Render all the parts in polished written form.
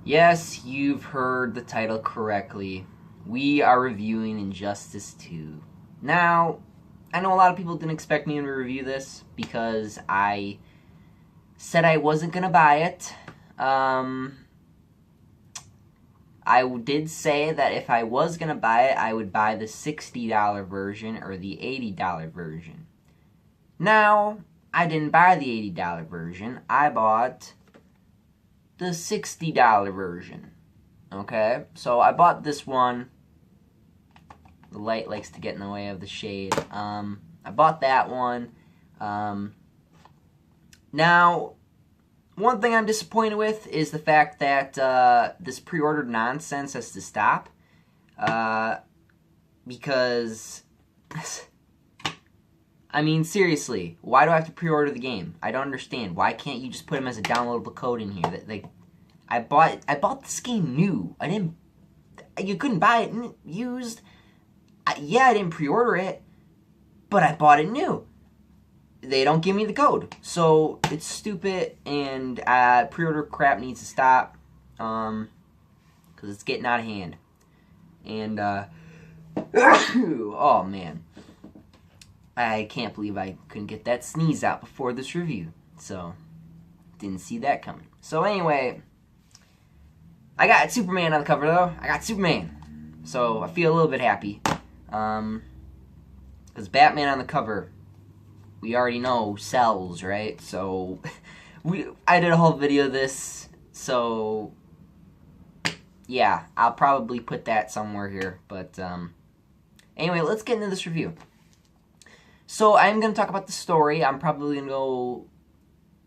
Yes, you've heard the title correctly. We are reviewing Injustice 2. Now, I know a lot of people didn't expect me to review this because I said I wasn't going to buy it. I did say that if I was going to buy it, I would buy the $60 version or the $80 version. Now, I didn't buy the $80 version. I bought the $60 version. Okay, so I bought this one. The light likes to get in the way of the shade. I bought that one. Now, one thing I'm disappointed with is the fact that this pre-ordered nonsense has to stop. Because, I mean, seriously, why do I have to pre-order the game? I don't understand. Why can't you just put them as a downloadable code in here? I bought this game new. You couldn't buy it used. Yeah, I didn't pre-order it, but I bought it new. They don't give me the code, so it's stupid, and pre-order crap needs to stop, because it's getting out of hand. And oh man, I can't believe I couldn't get that sneeze out before this review. So didn't see that coming. So anyway, I got Superman on the cover though. I got Superman, so I feel a little bit happy. Because Batman on the cover, we already know sells, right? So I did a whole video of this, so yeah, I'll probably put that somewhere here. But anyway, let's get into this review. So I'm going to talk about the story. I'm probably going to go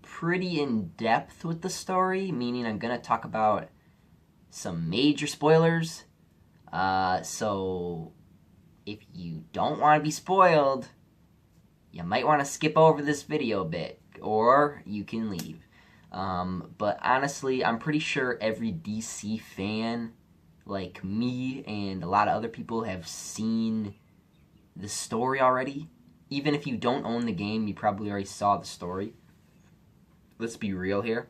pretty in-depth with the story, meaning I'm going to talk about some major spoilers. So if you don't want to be spoiled, you might want to skip over this video a bit, or you can leave. But honestly, I'm pretty sure every DC fan, like me and a lot of other people, have seen the story already. Even if you don't own the game, you probably already saw the story. Let's be real here.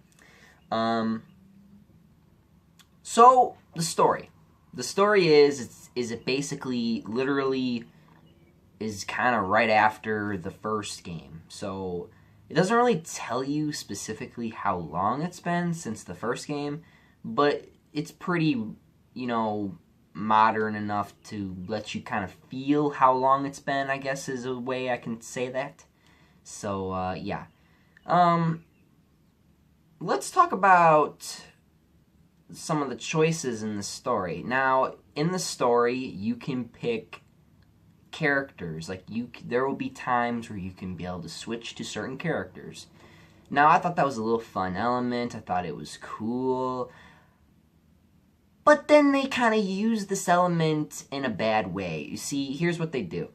So, the story. The story is it basically, literally, is kind of right after the first game. So, it doesn't really tell you specifically how long it's been since the first game, but it's pretty, modern enough to let you kind of feel how long it's been, I guess is a way I can say that. So, yeah. Let's talk about some of the choices in the story. Now, in the story, you can pick characters. There will be times where you can be able to switch to certain characters. Now, I thought that was a little fun element. I thought it was cool. But then they kind of use this element in a bad way. You see, here's what they do.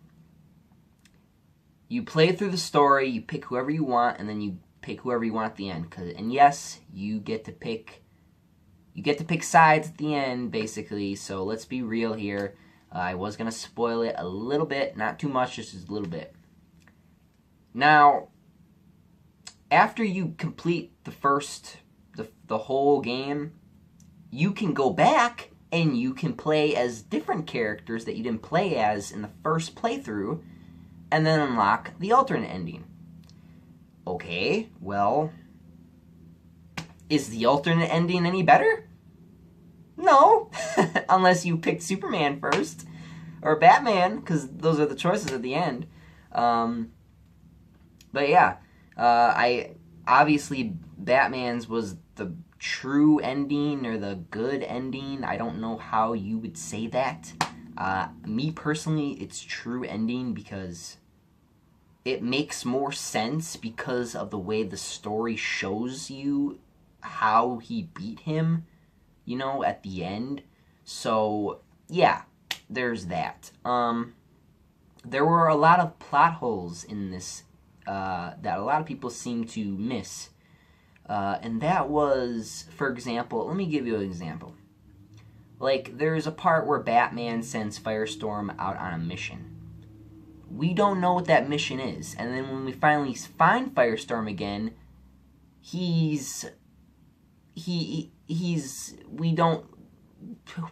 You play through the story, you pick whoever you want, and then you pick whoever you want at the end. And yes, you get to pick sides at the end, basically. So let's be real here. I was going to spoil it a little bit. Not too much, just a little bit. Now, after you complete the whole game, you can go back and you can play as different characters that you didn't play as in the first playthrough, and then unlock the alternate ending. Okay, well, is the alternate ending any better? No, unless you picked Superman first, or Batman, because those are the choices at the end. But yeah, obviously Batman's was the true ending, or the good ending. I don't know how you would say that. Me personally, it's true ending because it makes more sense because of the way the story shows you how he beat him, at the end. So, yeah, there's that. There were a lot of plot holes in this that a lot of people seem to miss. And that was, for example, let me give you an example. There's a part where Batman sends Firestorm out on a mission. We don't know what that mission is. And then when we finally find Firestorm again, he's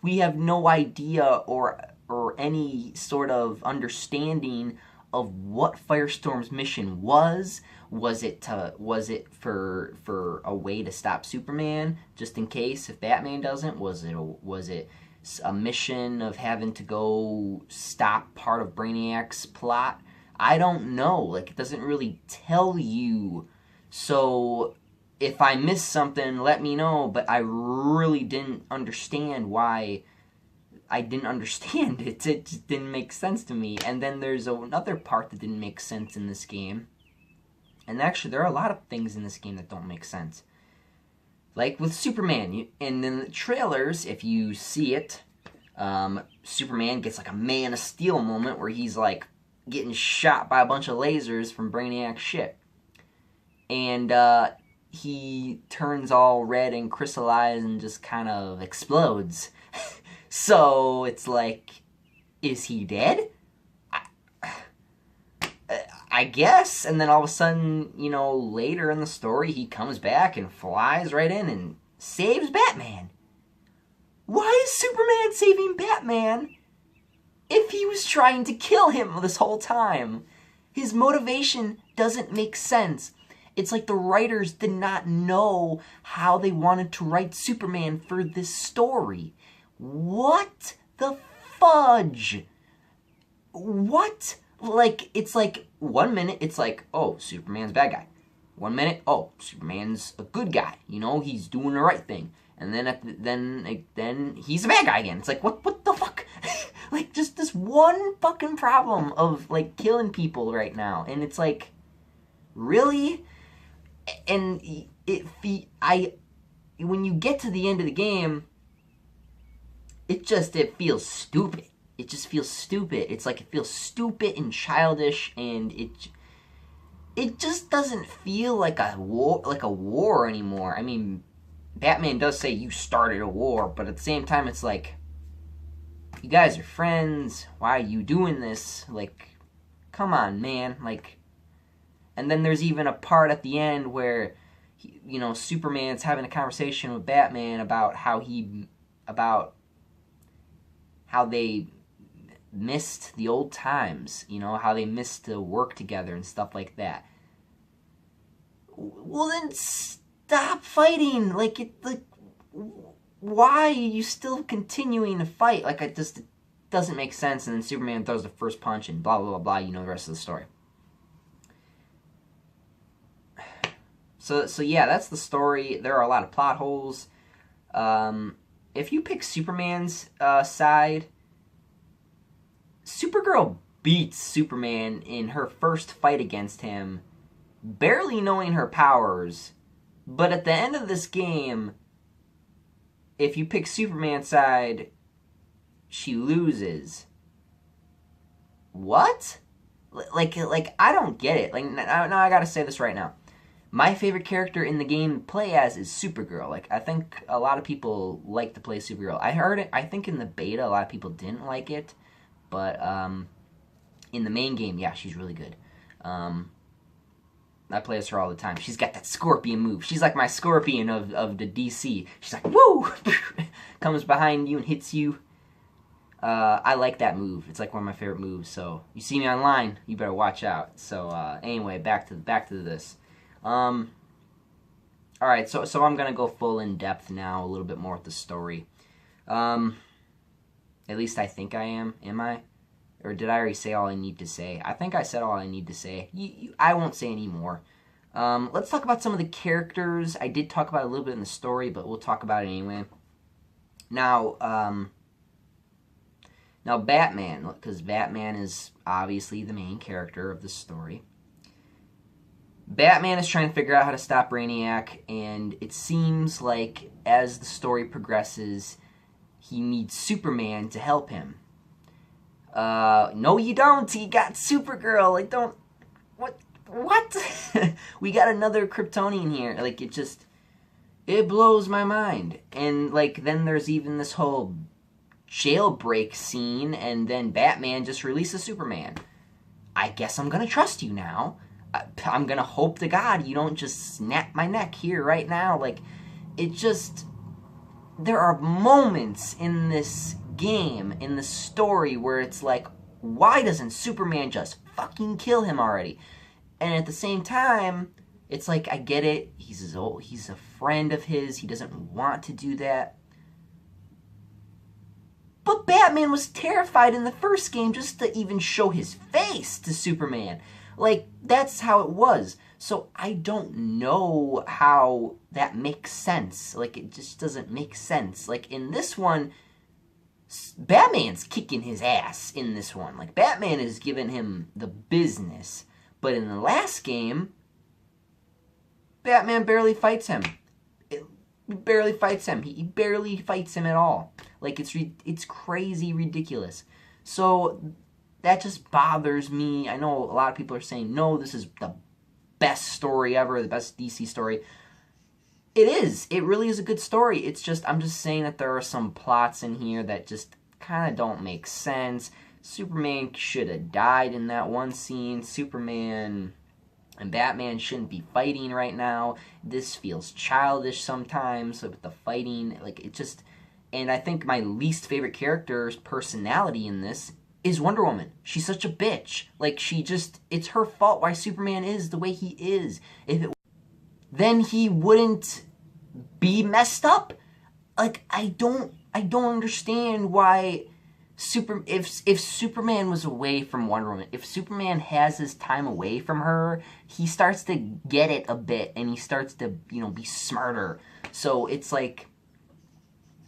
we have no idea or any sort of understanding of what Firestorm's mission was. Was it for a way to stop Superman, just in case if Batman doesn't? Was it a mission of having to go stop part of Brainiac's plot? I don't know. Like, it doesn't really tell you. So if I missed something, let me know. But I really didn't understand why. I didn't understand it. It just didn't make sense to me. And then there's another part that didn't make sense in this game. And actually, there are a lot of things in this game that don't make sense. Like with Superman. And in the trailers, if you see it, Superman gets like a Man of Steel moment where he's like getting shot by a bunch of lasers from Brainiac's ship. And he turns all red and crystallized and just kind of explodes. So it's like, is he dead? I guess. And then all of a sudden, later in the story, he comes back and flies right in and saves Batman. Why is Superman saving Batman if he was trying to kill him this whole time? His motivation doesn't make sense. It's like the writers did not know how they wanted to write Superman for this story. What the fudge? What? Like, it's like, 1 minute, it's like, oh, Superman's a bad guy. 1 minute, oh, Superman's a good guy. He's doing the right thing. And then he's a bad guy again. It's like, what the fuck? Like, just this one fucking problem of, like, killing people right now. And it's like, really? And when you get to the end of the game, it feels stupid. It just feels stupid. It's like it feels stupid and childish, and it just doesn't feel like a war anymore. I mean, Batman does say you started a war, but at the same time, it's like, you guys are friends. Why are you doing this? Like, come on, man. Like, and then there's even a part at the end where, Superman's having a conversation with Batman about how they missed the old times, how they missed to work together and stuff like that. Well, then stop fighting. Why are you still continuing to fight? Like, it doesn't make sense. And then Superman throws the first punch and blah, blah, blah, blah. You know the rest of the story. So yeah, that's the story. There are a lot of plot holes. If you pick Superman's side, Supergirl beats Superman in her first fight against him, barely knowing her powers. But at the end of this game, if you pick Superman's side, she loses. What? Like I don't get it. Like, now I gotta say this right now. My favorite character in the game to play as is Supergirl. Like, I think a lot of people like to play Supergirl. I think in the beta, a lot of people didn't like it. But in the main game, yeah, she's really good. I play as her all the time. She's got that scorpion move. She's like my Scorpion of the DC. She's like, woo! Comes behind you and hits you. I like that move. It's like one of my favorite moves. So, you see me online, you better watch out. So, anyway, back to this. Alright, so I'm gonna go full in depth now, a little bit more with the story. At least I think I am. Am I? Or did I already say all I need to say? I think I said all I need to say. I won't say any more. Let's talk about some of the characters. I did talk about it a little bit in the story, but we'll talk about it anyway. Now Batman, because Batman is obviously the main character of the story. Batman is trying to figure out how to stop Brainiac, and it seems like as the story progresses, he needs Superman to help him. No you don't! He got Supergirl! What? We got another Kryptonian here. Like, it blows my mind. And, like, then there's even this whole jailbreak scene, and then Batman just releases Superman. I guess I'm gonna trust you now. I'm gonna hope to God you don't just snap my neck here right now. Like, it just, there are moments in this game, in the story, where it's like, why doesn't Superman just fucking kill him already? And at the same time, it's like, I get it, he's a friend of his, he doesn't want to do that. But Batman was terrified in the first game just to even show his face to Superman. Like, that's how it was. So I don't know how that makes sense. Like, it just doesn't make sense. Like, in this one, Batman's kicking his ass in this one. Like, Batman is giving him the business. But in the last game, Batman barely fights him. He barely fights him. He barely fights him at all. Like, it's crazy ridiculous. So that just bothers me. I know a lot of people are saying, no, this is the best story ever, the best DC story. It is. It really is a good story. It's just, I'm just saying that there are some plots in here that just kind of don't make sense. Superman should have died in that one scene. Superman and Batman shouldn't be fighting right now. This feels childish sometimes with the fighting. Like, it just... And I think my least favorite character's personality in this is Wonder Woman. She's such a bitch. Like, she just... It's her fault why Superman is the way he is. If it... Then he wouldn't be messed up. Like, I don't understand why... If Superman was away from Wonder Woman, if Superman has his time away from her, he starts to get it a bit, and he starts to, be smarter. So it's like,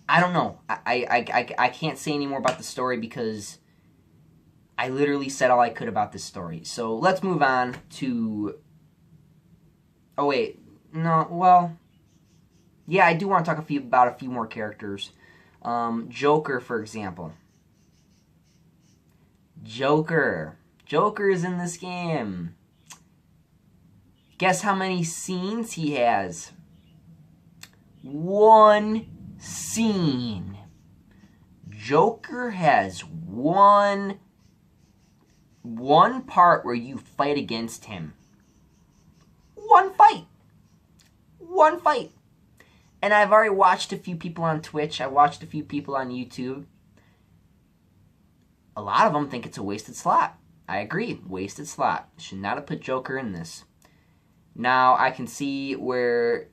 I don't know. I can't say any more about the story because I literally said all I could about this story. So let's move on to... Oh, wait. No, well... Yeah, I do want to talk about a few more characters. Joker, for example. Joker is in this game. Guess how many scenes he has? One scene. Joker has one part where you fight against him. One fight. And I've already watched a few people on Twitch. I watched a few people on YouTube. A lot of them think it's a wasted slot. I agree. Wasted slot. Should not have put Joker in this. Now, I can see where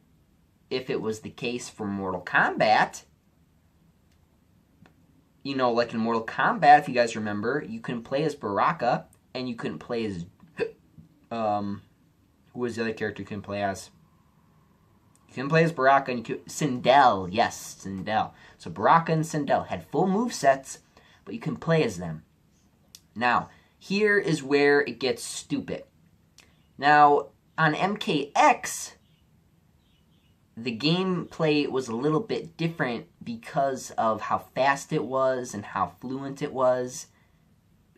if it was the case for Mortal Kombat, like in Mortal Kombat, if you guys remember, you couldn't play as Baraka, and you couldn't play as... who was the other character you couldn't play as? You couldn't play as Baraka, and you could... Sindel. Yes, Sindel. So Baraka and Sindel had full movesets, but you can play as them. Now, here is where it gets stupid. Now, on MKX, the gameplay was a little bit different because of how fast it was and how fluent it was.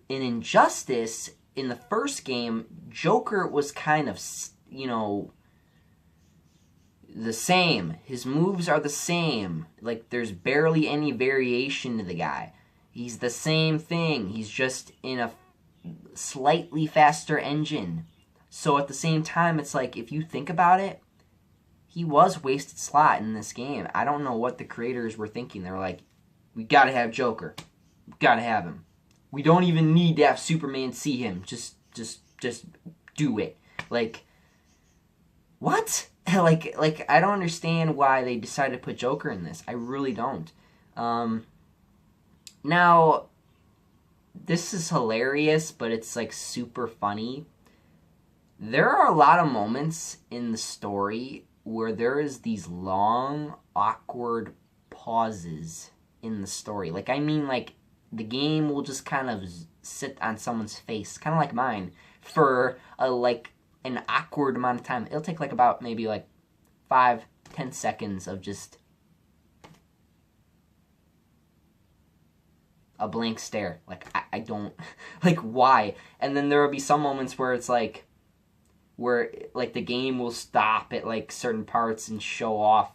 In Injustice, in the first game, Joker was kind of, the same. His moves are the same. Like, there's barely any variation to the guy. He's the same thing. He's just in a slightly faster engine. So at the same time, it's like, if you think about it, he was wasted slot in this game. I don't know what the creators were thinking. They were like, we gotta have Joker. We gotta have him. We don't even need to have Superman see him. Just do it. Like, what? like I don't understand why they decided to put Joker in this. I really don't. Now, this is hilarious, but it's, like, super funny. There are a lot of moments in the story where there is these long, awkward pauses in the story. Like, I mean, like, the game will just kind of sit on someone's face, kind of like mine, for, an awkward amount of time. It'll take, about maybe, 5-10 seconds of just... a blank stare. I don't... why? And then there will be some moments where it's, where, the game will stop at, certain parts and show off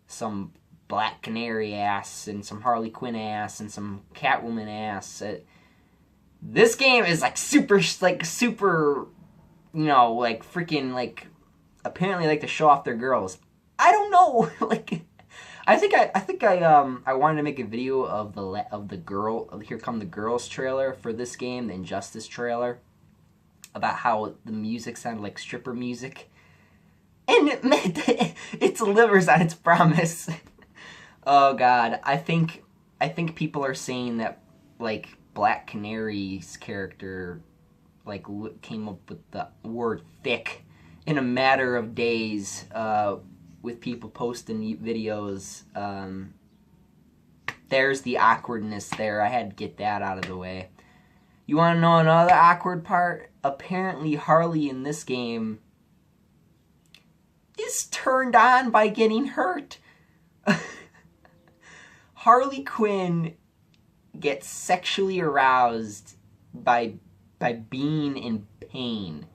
some Black Canary ass and some Harley Quinn ass and some Catwoman ass. This game is, super, freaking, apparently, to show off their girls. I don't know. I wanted to make a video of the girl Here Come the Girls trailer for this game, the Injustice trailer, about how the music sounded like stripper music, and it delivers on its promise. Oh God, I think people are saying that like Black Canary's character like came up with the word thick in a matter of days, with people posting videos. There's the awkwardness there. I had to get that out of the way. You want to know another awkward part? Apparently Harley in this game is turned on by getting hurt. Harley Quinn gets sexually aroused by being in pain.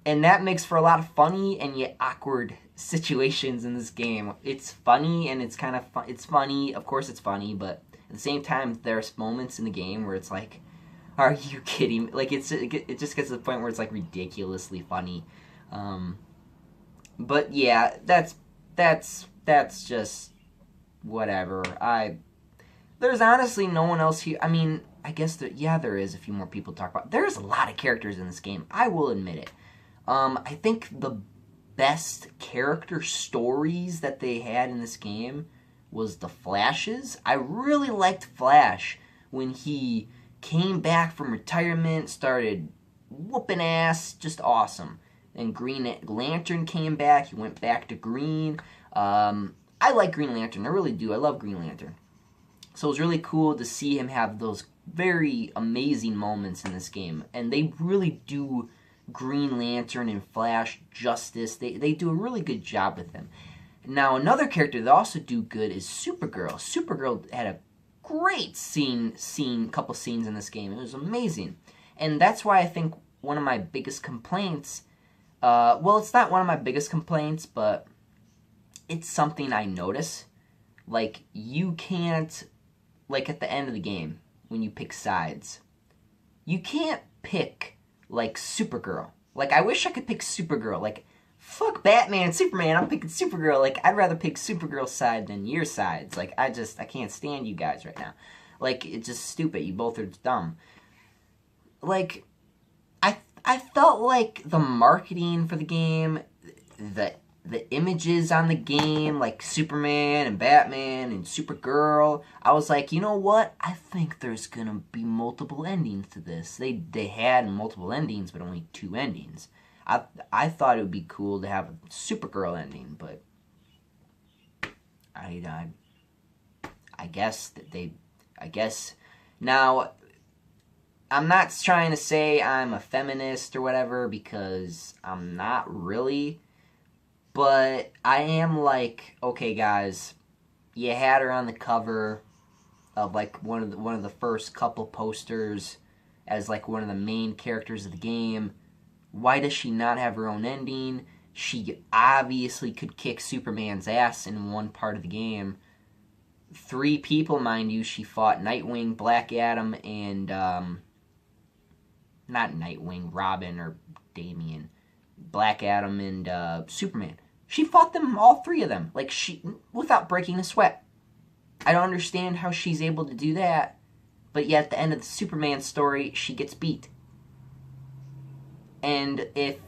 And that makes for a lot of funny and yet awkward situations in this game. It's funny and it's kind of fun. It's funny, of course it's funny, but at the same time there's moments in the game where it's like, are you kidding me? Like it just gets to the point where it's like ridiculously funny. But yeah, that's just whatever. There's honestly no one else here. I mean, I guess there is a few more people to talk about. There's a lot of characters in this game. I will admit it. I think the best character stories that they had in this game was the Flash's. I really liked Flash when he came back from retirement, started whooping ass, just awesome. Then Green Lantern came back, he went back to green. I like Green Lantern, I really do. I love Green Lantern. So it was really cool to see him have those very amazing moments in this game. And they really do Green Lantern and Flash justice. They do a really good job with them. Now, another character that also do good is Supergirl. Supergirl had a great couple scenes in this game. It was amazing. And that's why I think one of my biggest complaints, well, it's not one of my biggest complaints, but it's something I notice. Like, you can't, like at the end of the game, when you pick sides, you can't pick, like, Supergirl. Like, I wish I could pick Supergirl. Like, fuck Batman and Superman, I'm picking Supergirl. Like, I'd rather pick Supergirl's side than your sides. Like, I can't stand you guys right now. Like, it's just stupid. You both are dumb. Like, I felt like the marketing for the game, the images on the game, like Superman and Batman and Supergirl, I was like, you know what? I think there's gonna be multiple endings to this. They had multiple endings, but only 2 endings. I thought it would be cool to have a Supergirl ending, but I guess now, I'm not trying to say I'm a feminist or whatever, because I'm not really. But I am like, okay, guys, you had her on the cover of like one of the first couple posters as like one of the main characters of the game. Why does she not have her own ending? She obviously could kick Superman's ass in one part of the game. 3 people, mind you. She fought Nightwing, Black Adam, and not Nightwing, Robin or Damian, Black Adam and Superman. She fought them, all 3 of them, like without breaking a sweat. I don't understand how she's able to do that, but yet at the end of the Superman story, she gets beat. And if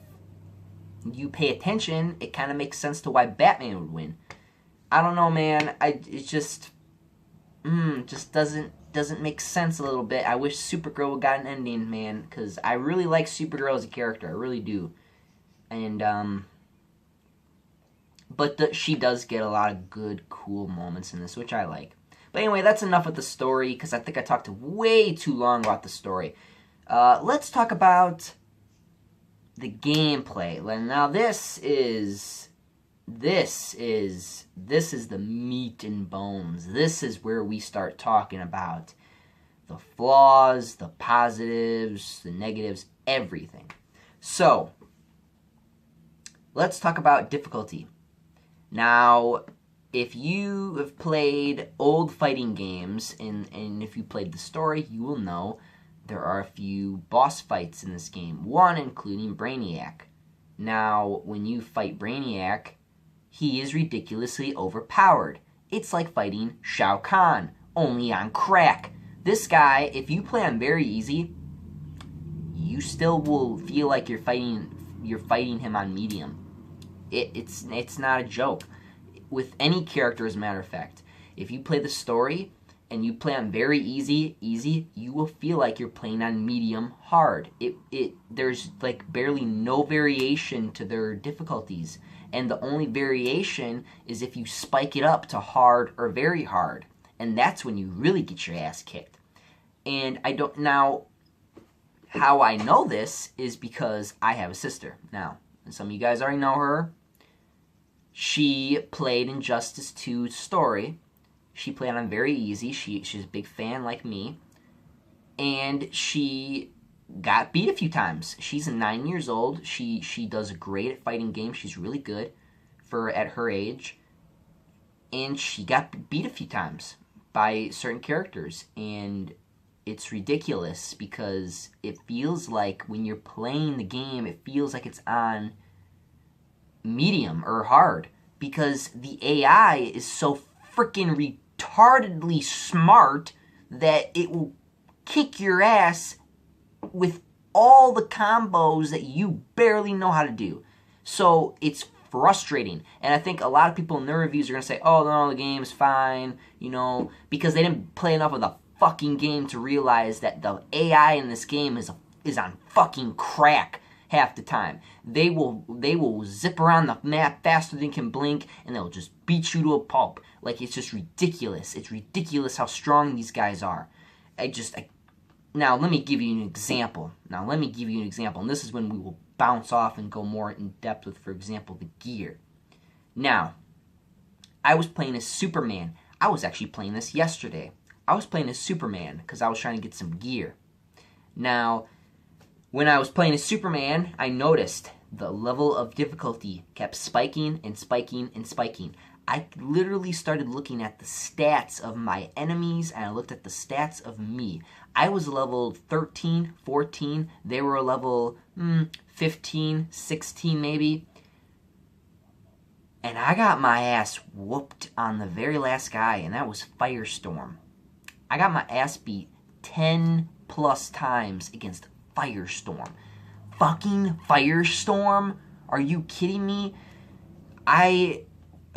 you pay attention, it kind of makes sense to why Batman would win. I don't know, man. It just doesn't make sense a little bit. I wish Supergirl would got an ending, man, because I really like Supergirl as a character. I really do. And but she does get a lot of good, cool moments in this, which I like. But anyway, that's enough with the story, because I think I talked way too long about the story. Let's talk about the gameplay. Now, this is the meat and bones. This is where we start talking about the flaws, the positives, the negatives, everything. So, let's talk about difficulty. Now, if you have played old fighting games, and if you played the story, you will know there are a few boss fights in this game. One including Brainiac. Now, when you fight Brainiac, he is ridiculously overpowered. It's like fighting Shao Kahn, only on crack. This guy, if you play on very easy, you still will feel like you're fighting him on medium. It's not a joke. With any character, as a matter of fact, if you play the story and you play on very easy, you will feel like you're playing on medium hard. There's like barely no variation to their difficulties, and the only variation is if you spike it up to hard or very hard, and that's when you really get your ass kicked. And how I know this is because I have a sister. Now, and some of you guys already know her. She played Injustice 2 story. She played on very easy. She's a big fan like me. And she got beat a few times. She's 9 years old. She does great at fighting games. She's really good at her age. And she got beat a few times by certain characters. And it's ridiculous because it feels like when you're playing the game, it feels like it's on medium or hard because the AI is so freaking retardedly smart that it will kick your ass with all the combos that you barely know how to do. So it's frustrating. And I think a lot of people in their reviews are going to say, oh, no, the game's fine, because they didn't play enough of the fucking game to realize that the AI in this game is on fucking crack half the time. They will zip around the map faster than you can blink, and they'll just beat you to a pulp. Like, it's just ridiculous. It's ridiculous how strong these guys are. Now, let me give you an example. And this is when we will bounce off and go more in depth with, for example, the gear. Now, I was playing as Superman. I was actually playing this yesterday. I was playing as Superman because I was trying to get some gear. Now, when I was playing as Superman, I noticed the level of difficulty kept spiking and spiking and spiking. I literally started looking at the stats of my enemies, and I looked at the stats of me. I was level 13, 14. They were level 15, 16 maybe. And I got my ass whooped on the very last guy, and that was Firestorm. I got my ass beat 10 plus times against Firestorm. Fucking Firestorm? Are you kidding me?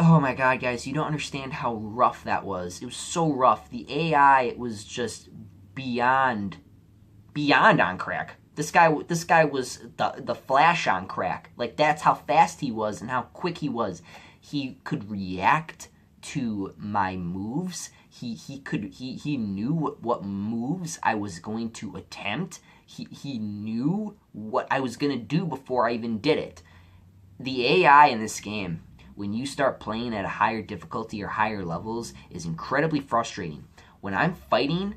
Oh my god, guys, you don't understand how rough that was. It was so rough. The AI was just beyond on crack. This guy was the Flash on crack. Like, that's how fast he was and how quick he was. He could react to my moves. He knew what moves I was going to attempt. He knew what I was going to do before I even did it. The AI in this game, when you start playing at a higher difficulty or higher levels, is incredibly frustrating. When I'm fighting,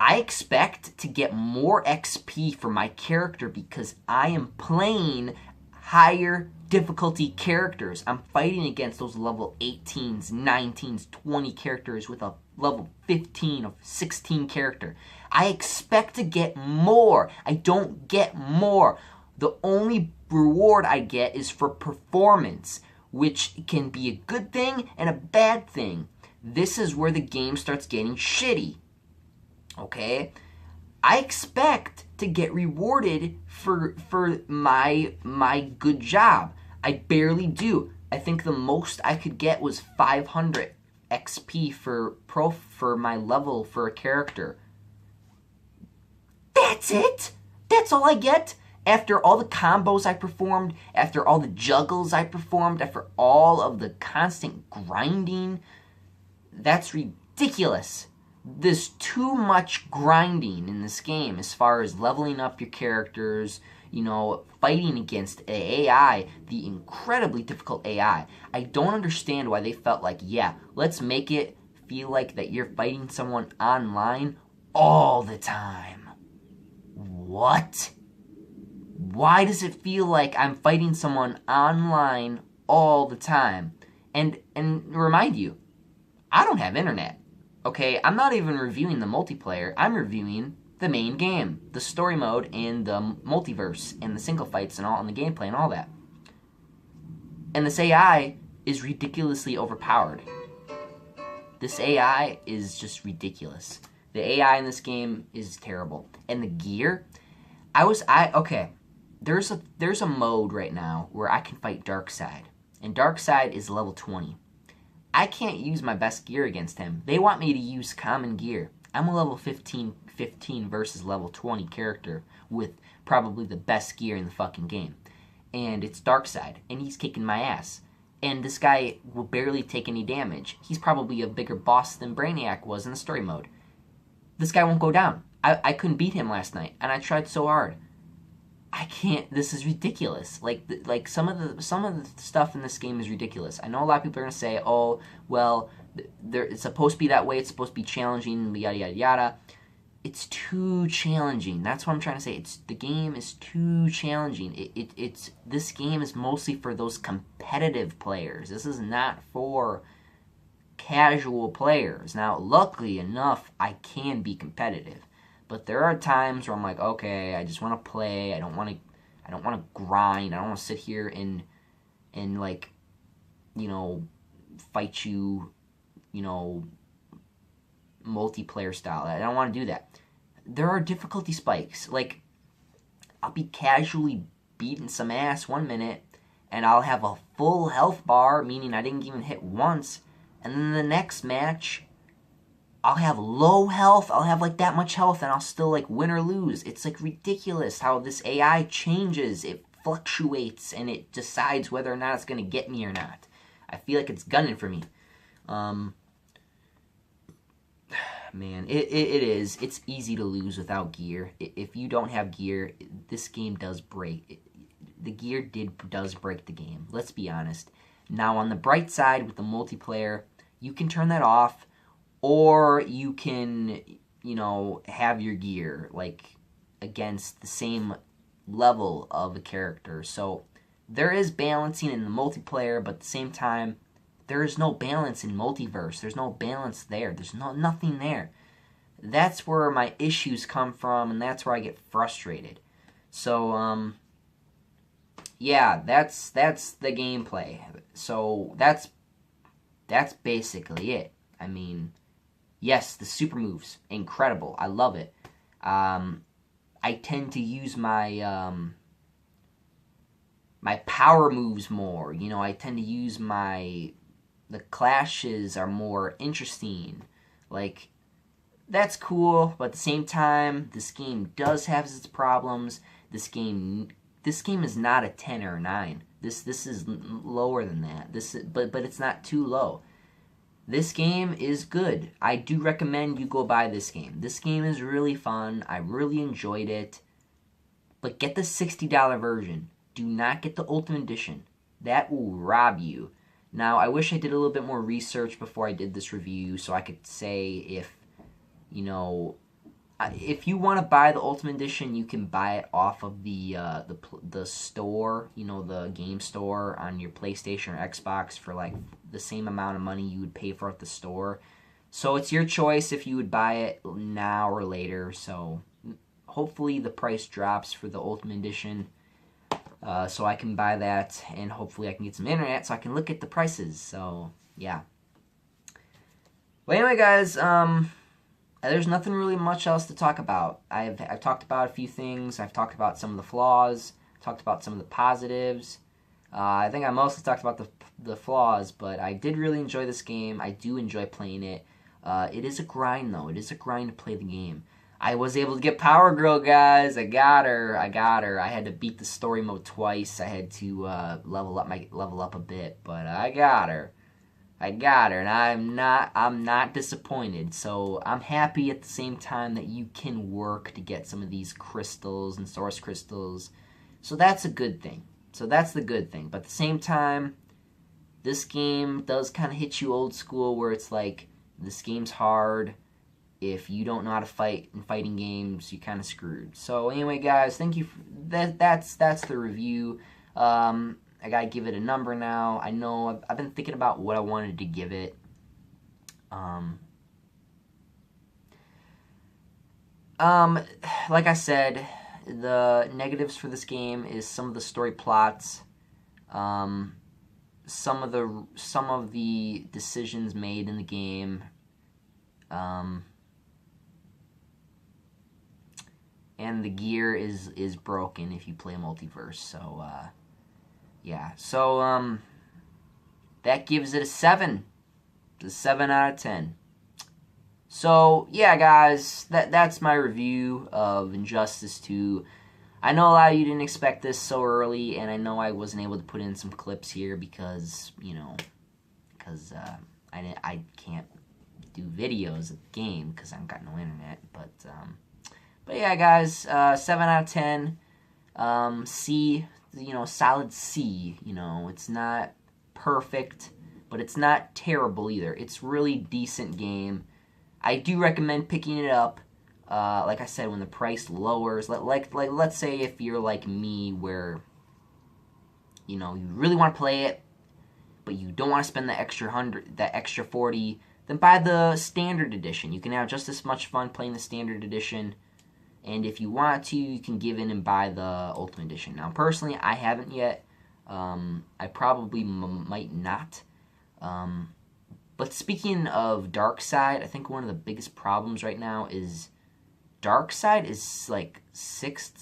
I expect to get more XP for my character because I am playing higher difficulty characters. I'm fighting against those level 18s, 19s, 20 characters with a level 15 or 16 character. I expect to get more. I don't get more. The only reward I get is for performance, which can be a good thing and a bad thing. This is where the game starts getting shitty. Okay? I expect to get rewarded for my good job. I barely do. I think the most I could get was 500 XP for my level for a character. That's it? That's all I get? After all the combos I performed, after all the juggles I performed, after all of the constant grinding, that's ridiculous. There's too much grinding in this game as far as leveling up your characters, fighting against AI, the incredibly difficult AI. I don't understand why they felt like, yeah, let's make it feel like that you're fighting someone online all the time. What? Why does it feel like I'm fighting someone online all the time? And remind you, I don't have internet. Okay, I'm not even reviewing the multiplayer. I'm reviewing the main game, the story mode, and the multiverse, and the single fights, and all, and the gameplay, and all that. And this AI is ridiculously overpowered. This AI is just ridiculous. The AI in this game is terrible. And the gear, okay. There's a mode right now where I can fight Darkseid. And Darkseid is level 20. I can't use my best gear against him. They want me to use common gear. I'm a level 15 versus level 20 character with probably the best gear in the fucking game. And it's Darkseid, and he's kicking my ass. And this guy will barely take any damage. He's probably a bigger boss than Brainiac was in the story mode. This guy won't go down. I couldn't beat him last night, and I tried so hard. I can't. This is ridiculous. Like some of the stuff in this game is ridiculous. I know a lot of people are gonna say, "Oh, well, it's supposed to be that way. It's supposed to be challenging." Yada yada yada. It's too challenging. That's what I'm trying to say. The game is too challenging. This game is mostly for those competitive players. This is not for casual players. Now, luckily enough, I can be competitive. But there are times where I'm like, okay, I just want to play. I don't want to grind. I don't want to sit here and like, fight you, multiplayer style. I don't want to do that. There are difficulty spikes. Like, I'll be casually beating some ass 1 minute, and I'll have a full health bar, meaning I didn't even hit once. And then the next match, I'll have low health. I'll have like that much health, and I'll still like win or lose. It's like ridiculous how this AI changes. It fluctuates, and it decides whether or not it's gonna get me or not. I feel like it's gunning for me. Man, it is. It's easy to lose without gear. If you don't have gear, this game does break. The gear does break the game. Let's be honest. Now, on the bright side with the multiplayer, you can turn that off, or you can, have your gear, like, against the same level of a character. So, there is balancing in the multiplayer, but at the same time, there is no balance in multiverse. There's no balance there. There's nothing there. That's where my issues come from, and that's where I get frustrated. So, yeah, that's the gameplay. So, that's basically it. I mean, yes, the super moves, incredible. I love it. I tend to use my my power moves more. I tend to use the clashes are more interesting. Like, that's cool, but at the same time, this game does have its problems. This game is not a 10 or a 9. This is lower than that. But it's not too low. This game is good. I do recommend you go buy this game. This game is really fun. I really enjoyed it. But get the $60 version. Do not get the Ultimate Edition. That will rob you. Now, I wish I did a little bit more research before I did this review so I could say if you want to buy the Ultimate Edition, you can buy it off of the store, the game store on your PlayStation or Xbox for like the same amount of money you would pay for at the store. So it's your choice if you would buy it now or later. So hopefully the price drops for the Ultimate Edition. So I can buy that, and hopefully I can get some internet so I can look at the prices. So, yeah. Well, anyway, guys, there's nothing really much else to talk about. I've talked about a few things. I've talked about some of the flaws, talked about some of the positives. I think I mostly talked about the flaws, but I did really enjoy this game. I do enjoy playing it. It is a grind, though. It is a grind to play the game. I was able to get Power Girl, guys. I got her. I had to beat the story mode twice. I had to level up a bit, but I got her. And I'm not disappointed. So I'm happy at the same time that you can work to get some of these crystals and source crystals. So that's a good thing. So that's the good thing. But at the same time, this game does kind of hit you old school, where it's like, this game's hard. If you don't know how to fight in fighting games, you're kind of screwed. So anyway, guys, thank you. That's the review. I gotta give it a number now. I know I've been thinking about what I wanted to give it. Like I said, the negatives for this game is some of the story plots. Some some of the decisions made in the game. And the gear is broken if you play multiverse. So yeah. So that gives it a 7. It's a 7 out of 10. So yeah, guys, that's my review of Injustice 2. I know a lot of you didn't expect this so early, and I know I wasn't able to put in some clips here because I can't do videos of the game because I've got no internet. But yeah, guys, 7 out of 10. C, solid C. It's not perfect, but it's not terrible either. It's really decent game. I do recommend picking it up. Like I said, when the price lowers, let's say if you're like me, where you really want to play it, but you don't want to spend the extra $40, then buy the standard edition. You can have just as much fun playing the standard edition. And if you want to, you can give in and buy the Ultimate Edition. Now, personally, I haven't yet. I probably might not. But speaking of Darkseid, I think one of the biggest problems right now is Darkseid is like $6 to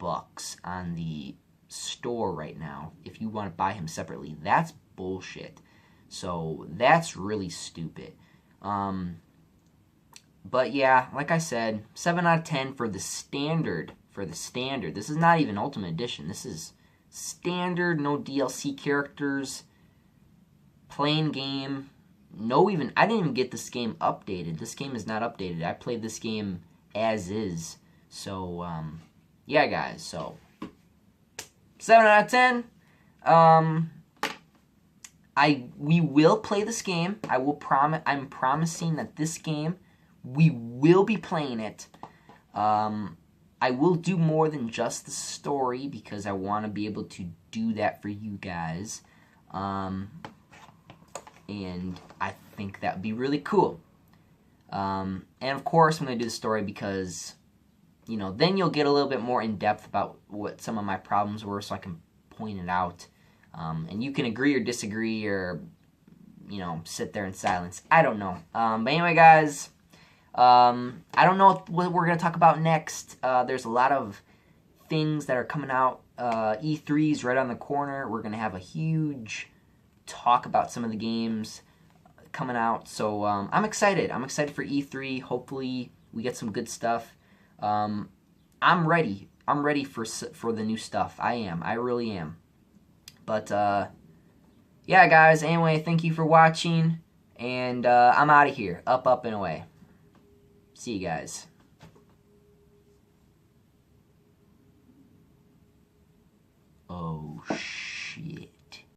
$7 on the store right now. If you want to buy him separately, that's bullshit. So that's really stupid. But yeah, like I said, 7 out of 10 for the standard. This is not even Ultimate Edition. This is standard, no DLC characters, plain game. I didn't even get this game updated. This game is not updated. I played this game as is. So, yeah, guys. So, 7 out of 10. We will play this game. I'm promising that this game, we will be playing it. I will do more than just the story because I want to be able to do that for you guys. And I think that would be really cool. And of course I'm going to do the story because, then you'll get a little bit more in depth about what some of my problems were so I can point it out. And you can agree or disagree or, sit there in silence. I don't know. But anyway, guys, I don't know what we're going to talk about next. There's a lot of things that are coming out. E3's right on the corner. We're going to have a huge talk about some of the games coming out. So I'm excited. I'm excited for E3. Hopefully we get some good stuff. I'm ready. I'm ready for the new stuff. I am. I really am. But yeah, guys. Anyway, thank you for watching. And I'm out of here. Up, and away. See you guys.